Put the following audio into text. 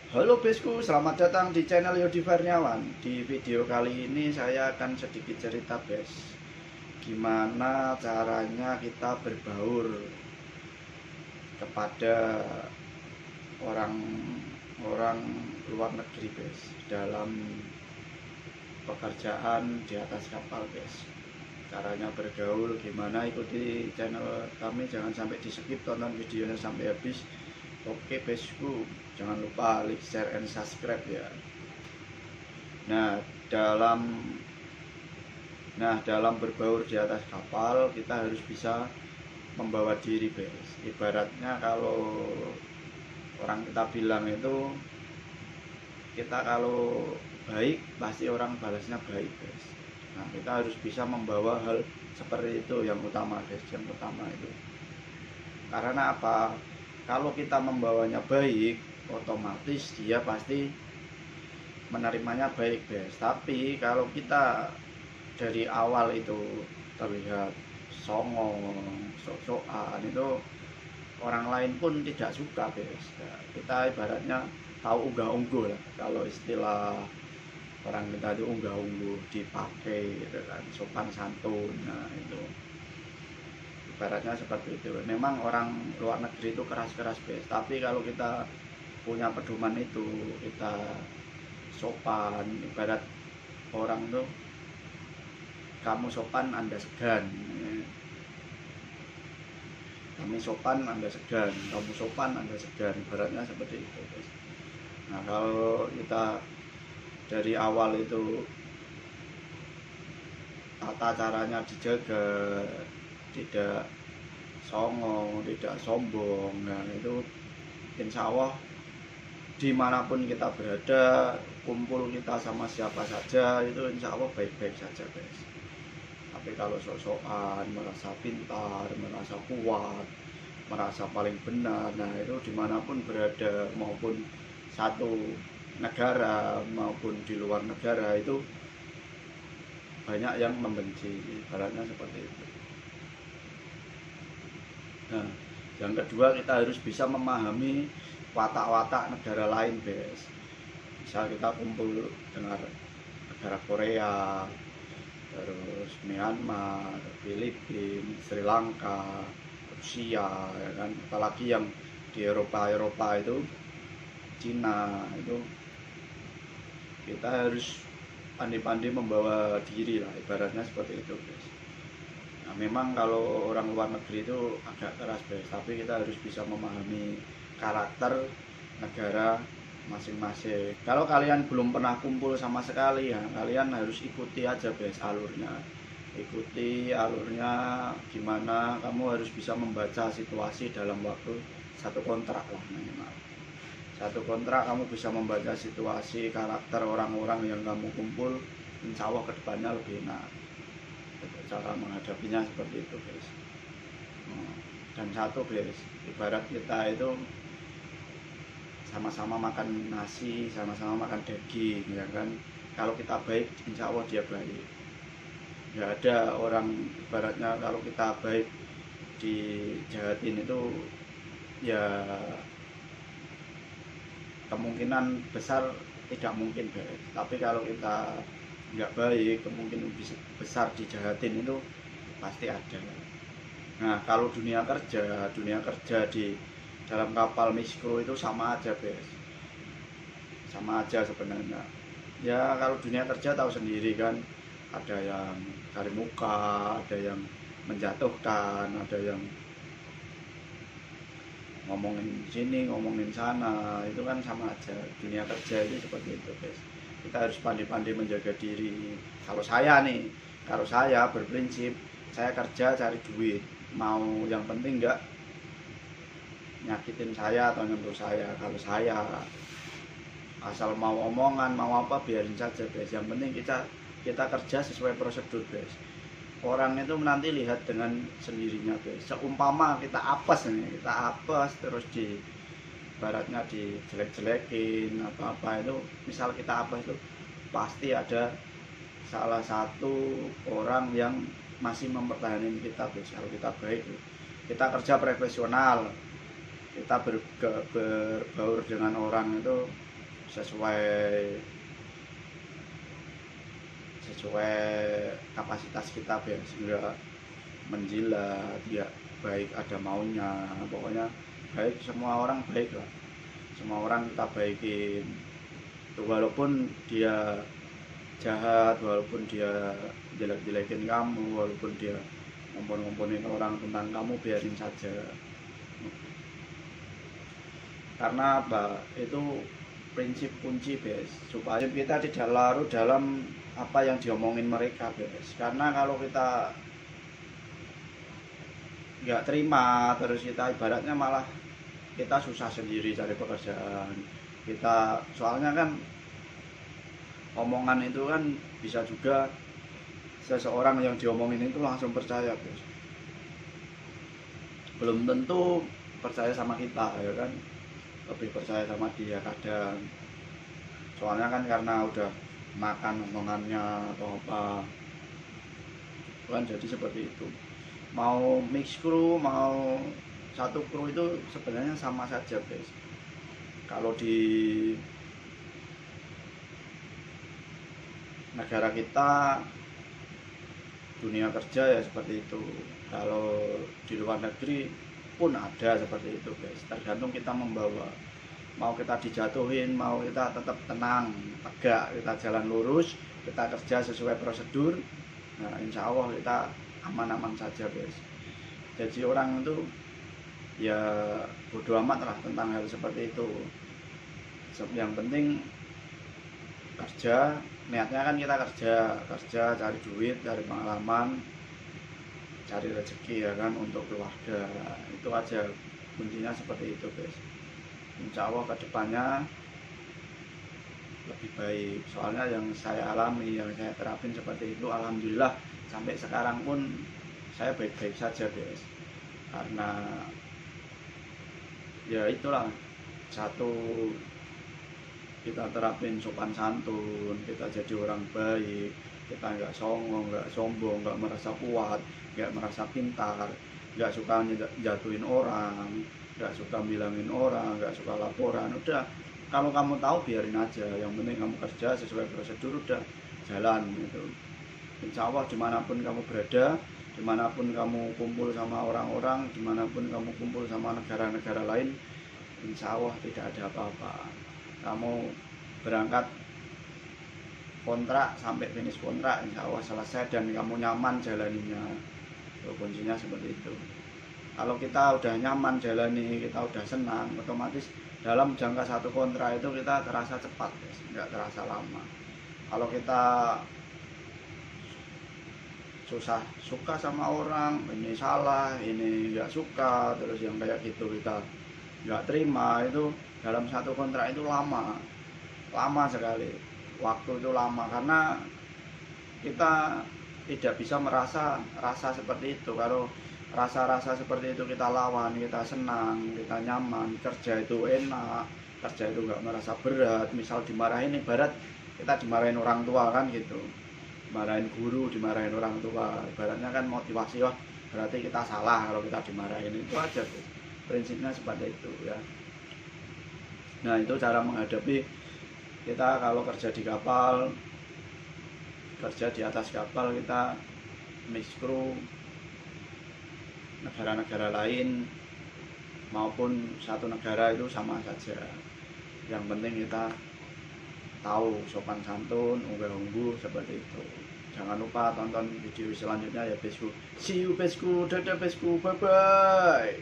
Halo Besku, selamat datang di channel Yodi Farniawan. Di video kali ini saya akan sedikit cerita Bes, gimana caranya kita berbaur kepada orang-orang luar negeri Bes, dalam pekerjaan di atas kapal Bes. Caranya bergaul gimana, ikuti channel kami, jangan sampai di skip, tonton videonya sampai habis. Oke Besku, jangan lupa like, share, and subscribe ya. Nah, dalam dalam berbaur di atas kapal kita harus bisa membawa diri Bes. Ibaratnya kalau orang kita bilang itu, kita kalau baik pasti orang balasnya baik Bes. Nah, kita harus bisa membawa hal seperti itu yang utama Bes, yang utama itu. Karena apa? Kalau kita membawanya baik, otomatis dia pasti menerimanya baik Bes. Tapi kalau kita dari awal itu terlihat songong, sok-sokan, itu orang lain pun tidak suka Bes. Nah, kita ibaratnya tahu unggah-ungguh lah, kalau istilah orang kita itu unggah-ungguh dipakai gitu kan, sopan santun. Nah, itu ibaratnya seperti itu. Memang orang luar negeri itu keras-keras Bes, tapi kalau kita punya pedoman itu, kita sopan, ibarat orang tuh, kamu sopan Anda segan, kami sopan Anda segan, kamu sopan Anda segan, ibaratnya seperti itu Bes. Nah, kalau kita dari awal itu tata caranya dijaga, tidak songong, tidak sombong, nah itu insya Allah dimanapun kita berada, kumpul kita sama siapa saja, itu insya Allah baik-baik saja guys. Tapi kalau sok-sokan, merasa pintar, merasa kuat, merasa paling benar, nah itu dimanapun berada, maupun satu negara maupun di luar negara, itu banyak yang membenci, ibaratnya seperti itu. Nah, yang kedua, kita harus bisa memahami watak-watak negara lain guys. Misal kita kumpul dengan negara Korea, terus Myanmar, Filipina, Sri Lanka, Rusia, ya kan? Apalagi yang di Eropa itu, Cina, itu kita harus pandai-pandai membawa diri lah, ibaratnya seperti itu guys. Nah, memang kalau orang luar negeri itu agak keras guys, tapi kita harus bisa memahami karakter negara masing-masing. Kalau kalian belum pernah kumpul sama sekali, ya kalian harus ikuti aja guys alurnya. Ikuti alurnya gimana, kamu harus bisa membaca situasi dalam waktu satu kontrak lah minimal. Satu kontrak kamu bisa membaca situasi, karakter orang-orang yang kamu kumpul, insya Allah kedepannya lebih enak. Cara menghadapinya seperti itu guys. Dan satu guys, ibarat kita itu sama-sama makan nasi, sama-sama makan daging, ya kan? Kalau kita baik, insya Allah dia baik. Ya ada orang ibaratnya kalau kita baik dijahatin itu, ya kemungkinan besar tidak mungkin guys. Tapi kalau kita nggak baik, kemungkinan besar dijahatin itu pasti ada. Nah, kalau dunia kerja di dalam kapal mikro itu sama aja guys, sama aja sebenarnya. Ya kalau dunia kerja tahu sendiri kan, ada yang cari muka, ada yang menjatuhkan, ada yang ngomongin sini, ngomongin sana, itu kan sama aja. Dunia kerja itu seperti itu guys. Kita harus pandai-pandai menjaga diri. Kalau saya nih, kalau saya berprinsip, saya kerja cari duit, mau yang penting enggak nyakitin saya atau nyentuh saya. Kalau saya asal mau omongan, mau apa, biarin saja guys. Yang penting kita kerja sesuai prosedur guys. Orang itu nanti lihat dengan sendirinya guys. Seumpama kita apes nih, kita apes terus di baratnya dijelek-jelekin apa-apa, itu misal kita apes itu pasti ada salah satu orang yang masih mempertahankan kita guys. Kalau kita baik, kita kerja profesional, kita berbaur dengan orang itu sesuai sesuai kapasitas kita bes, enggak menjilat, ya baik ada maunya, pokoknya baik, semua orang baik lah, semua orang kita baikin. Walaupun dia jahat, walaupun dia jelek-jelekin kamu, walaupun dia ngompon-ngomponin orang tentang kamu, biarin saja. Karena apa? Itu prinsip kunci bes, supaya kita tidak larut dalam apa yang diomongin mereka bes. Karena kalau kita nggak terima, terus kita ibaratnya malah kita susah sendiri cari pekerjaan kita. Soalnya kan omongan itu kan bisa juga seseorang yang diomongin itu langsung percaya bos, belum tentu percaya sama kita ya kan, lebih percaya sama dia kadang. Soalnya kan karena udah makan omongannya atau apa kan, jadi seperti itu. Mau mix crew, mau satu kru, itu sebenarnya sama saja guys. Kalau di negara kita dunia kerja ya seperti itu. Kalau di luar negeri pun ada seperti itu guys, tergantung kita membawa. Mau kita dijatuhin, mau kita tetap tenang, tegak, kita jalan lurus, kita kerja sesuai prosedur, nah insya Allah kita aman-aman saja guys. Jadi orang itu ya bodo amat lah tentang hal seperti itu. Yang penting kerja, niatnya kan kita kerja cari duit, cari pengalaman, cari rezeki ya kan, untuk keluarga. Itu aja kuncinya, seperti itu guys. Insya Allah kedepannya lebih baik. Soalnya yang saya alami, yang saya terapin seperti itu, alhamdulillah sampai sekarang pun saya baik-baik saja guys. Karena ya itulah, satu, kita terapin sopan santun, kita jadi orang baik, kita nggak songong, nggak sombong, nggak merasa kuat, nggak merasa pintar, nggak suka jatuhin orang, nggak suka bilangin orang, nggak suka laporan. Udah, kalau kamu tahu biarin aja, yang penting kamu kerja sesuai prosedur, udah jalan gitu. Insya Allah dimanapun kamu berada, dimanapun kamu kumpul sama orang-orang, dimanapun kamu kumpul sama negara-negara lain, insya Allah tidak ada apa-apa. Kamu berangkat kontrak sampai finish kontrak, insya Allah selesai dan kamu nyaman jalaninya. Kuncinya seperti itu. Kalau kita udah nyaman jalani, kita udah senang, otomatis dalam jangka satu kontrak itu kita terasa cepat, nggak terasa lama. Kalau kita susah suka sama orang, ini salah, ini nggak suka, terus yang kayak gitu kita nggak terima, itu dalam satu kontrak itu lama sekali, waktu itu lama. Karena kita tidak bisa rasa seperti itu. Kalau rasa seperti itu kita lawan, kita senang, kita nyaman, kerja itu enak, kerja itu nggak merasa berat. Misal dimarahin, ibarat kita dimarahin orang tua kan gitu, dimarahin guru, dimarahin orang tua, ibaratnya kan motivasi, wah berarti kita salah kalau kita dimarahin. Itu aja tuh, prinsipnya seperti itu ya. Nah itu cara menghadapi kita kalau kerja di kapal, kerja di atas kapal, kita mix crew negara-negara lain maupun satu negara itu sama saja. Yang penting kita tahu sopan santun, unggah-ungguh, seperti itu. Jangan lupa tonton video selanjutnya ya besku. See you besku, dadah besku, bye bye.